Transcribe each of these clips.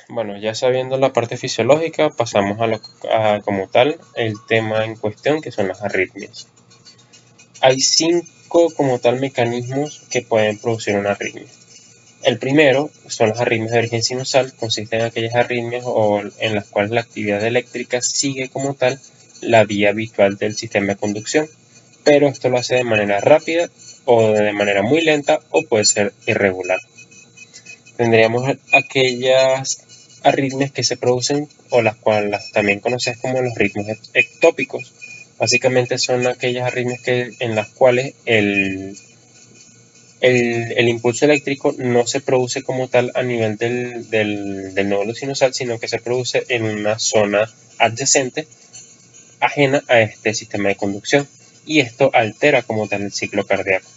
Bueno, ya sabiendo la parte fisiológica, pasamos a como tal el tema en cuestión, que son las arritmias. Hay 5 como tal mecanismos que pueden producir una arritmia. El primero son las arritmias de origen sinusal, consisten en aquellas arritmias en las cuales la actividad eléctrica sigue como tal la vía habitual del sistema de conducción, pero esto lo hace de manera rápida o de manera muy lenta o puede ser irregular. Tendríamos aquellas arritmias que se producen o las cuales también conocidas como los ritmos ectópicos. Básicamente son aquellas arritmias en las cuales el impulso eléctrico no se produce como tal a nivel del nódulo sinusal, sino que se produce en una zona adyacente, ajena a este sistema de conducción, y esto altera como tal el ciclo cardíaco.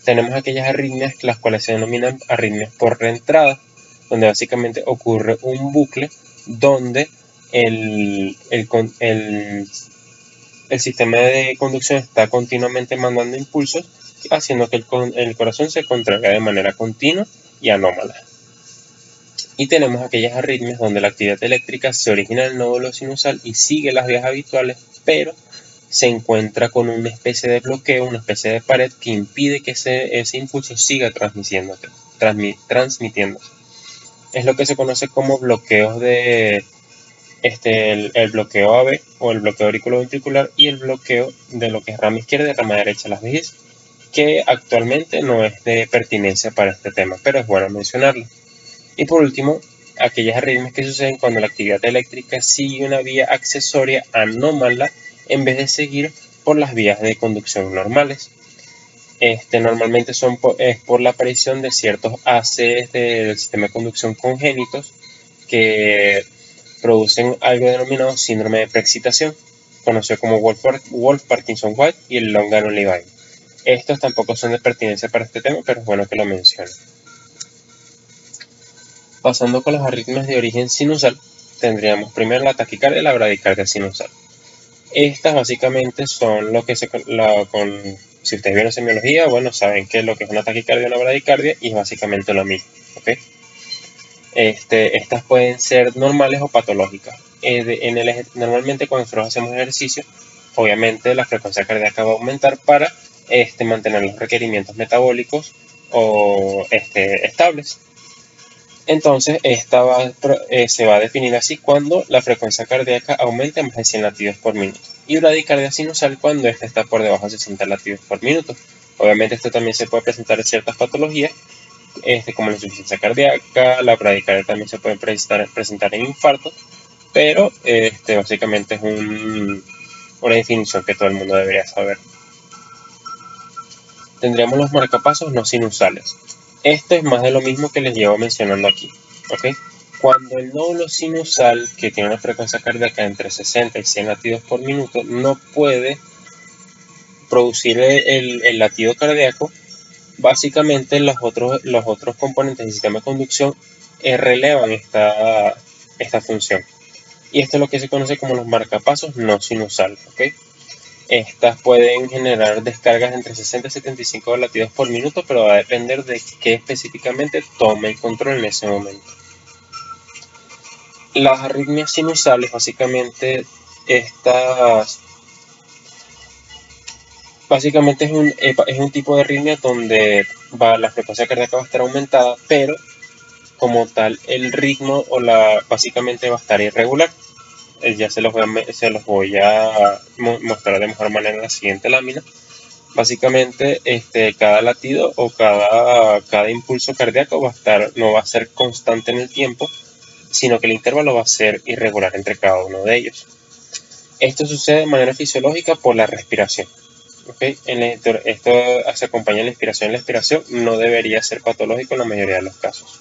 Tenemos aquellas arritmias las cuales se denominan arritmias por reentrada, donde básicamente ocurre un bucle donde el sistema de conducción está continuamente mandando impulsos, haciendo que el corazón se contraiga de manera continua y anómala. Y tenemos aquellas arritmias donde la actividad eléctrica se origina en el nódulo sinusal y sigue las vías habituales, pero se encuentra con una especie de bloqueo, una especie de pared que impide que ese impulso siga transmitiéndose. Es lo que se conoce como bloqueos de el bloqueo AB o el bloqueo auriculoventricular y el bloqueo de lo que es rama izquierda y rama derecha de las vías, que actualmente no es de pertinencia para este tema, pero es bueno mencionarlo. Y por último, aquellas arritmias que suceden cuando la actividad eléctrica sigue una vía accesoria anómala en vez de seguir por las vías de conducción normales. Normalmente es por la aparición de ciertos haces del sistema de conducción congénitos que producen algo denominado síndrome de preexcitación, conocido como Wolff-Parkinson-White y el Longano-Levine. Estos tampoco son de pertinencia para este tema, pero es bueno que lo mencione. Pasando con las arritmias de origen sinusal, tendríamos primero la taquicardia y la bradicardia sinusal. Estas básicamente son lo que si ustedes vieron semiología, bueno, saben que lo que es una taquicardia y una bradicardia y es básicamente lo mismo, ¿ok? Estas pueden ser normales o patológicas. Normalmente cuando nosotros hacemos ejercicio, obviamente la frecuencia cardíaca va a aumentar para mantener los requerimientos metabólicos estables. Entonces, se va a definir así cuando la frecuencia cardíaca aumente a más de 100 latidos por minuto. Y bradicardia sinusal cuando esta está por debajo de 60 latidos por minuto. Obviamente esto también se puede presentar en ciertas patologías, como la insuficiencia cardíaca. La bradicardia también se puede presentar en infarto, pero básicamente es una definición que todo el mundo debería saber. Tendríamos los marcapasos no sinusales. Esto es más de lo mismo que les llevo mencionando aquí, ¿ok? Cuando el nódulo sinusal, que tiene una frecuencia cardíaca entre 60 y 100 latidos por minuto, no puede producir el latido cardíaco, básicamente los otros componentes del sistema de conducción relevan esta función. Y esto es lo que se conoce como los marcapasos no sinusales, ¿ok? Estas pueden generar descargas entre 60 y 75 latidos por minuto, pero va a depender de qué específicamente tome el control en ese momento. Las arritmias sinusales, básicamente, es un tipo de arritmia donde la frecuencia cardíaca va a estar aumentada, pero como tal el ritmo básicamente va a estar irregular. Ya se los voy a mostrar de mejor manera en la siguiente lámina. Básicamente, cada latido o cada impulso cardíaco no va a ser constante en el tiempo, sino que el intervalo va a ser irregular entre cada uno de ellos. Esto sucede de manera fisiológica por la respiración. ¿Okay? Esto se acompaña en la inspiración y la expiración, no debería ser patológico en la mayoría de los casos.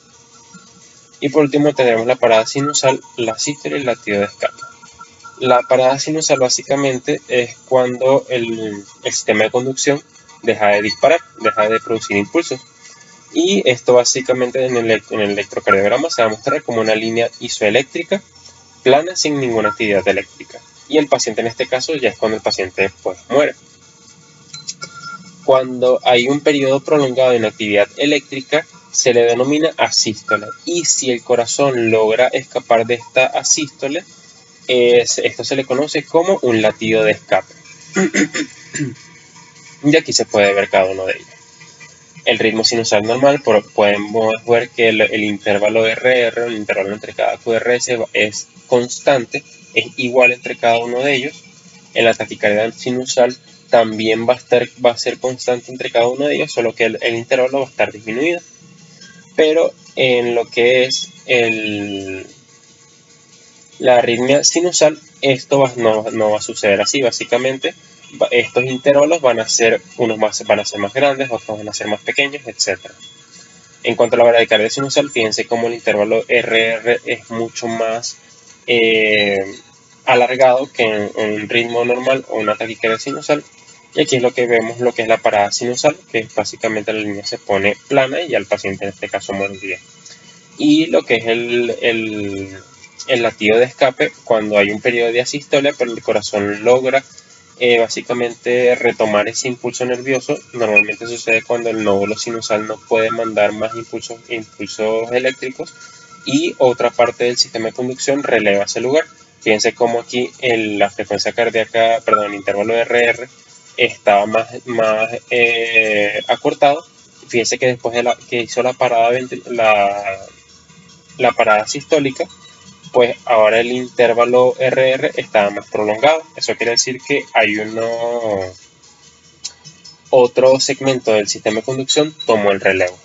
Y por último tenemos la parada sinusal, la sístole y el latido de escape. La parada sinusal básicamente es cuando el sistema de conducción deja de disparar, deja de producir impulsos. Y esto básicamente en el electrocardiograma se va a mostrar como una línea isoeléctrica plana sin ninguna actividad eléctrica. Y el paciente en este caso ya es cuando el paciente muere. Cuando hay un periodo prolongado de inactividad eléctrica, se le denomina asístole. Y si el corazón logra escapar de esta asístole, esto se le conoce como un latido de escape. Y aquí se puede ver cada uno de ellos. El ritmo sinusal normal, podemos ver que el intervalo RR, el intervalo entre cada QRS, es constante, es igual entre cada uno de ellos. En la taquicardia sinusal también va a ser constante entre cada uno de ellos, solo que el intervalo va a estar disminuido. Pero en lo que es la arritmia sinusal, esto no va a suceder así. Básicamente, estos intervalos van a ser más grandes, otros van a ser más pequeños, etc. En cuanto a la bradicardia sinusal, fíjense cómo el intervalo RR es mucho más alargado que en un ritmo normal o una taquicardia sinusal. Y aquí es lo que vemos, lo que es la parada sinusal, que básicamente la línea se pone plana y ya el paciente en este caso moriría. Y lo que es el latido de escape, cuando hay un periodo de asistolia, pero el corazón logra básicamente retomar ese impulso nervioso. Normalmente sucede cuando el nódulo sinusal no puede mandar más impulsos eléctricos y otra parte del sistema de conducción releva ese lugar. Fíjense cómo aquí la frecuencia cardíaca, perdón, el intervalo de RR estaba más acortado. Fíjense que después de que hizo la parada sistólica, pues ahora el intervalo RR está más prolongado. Eso quiere decir que hay otro segmento del sistema de conducción tomó el relevo.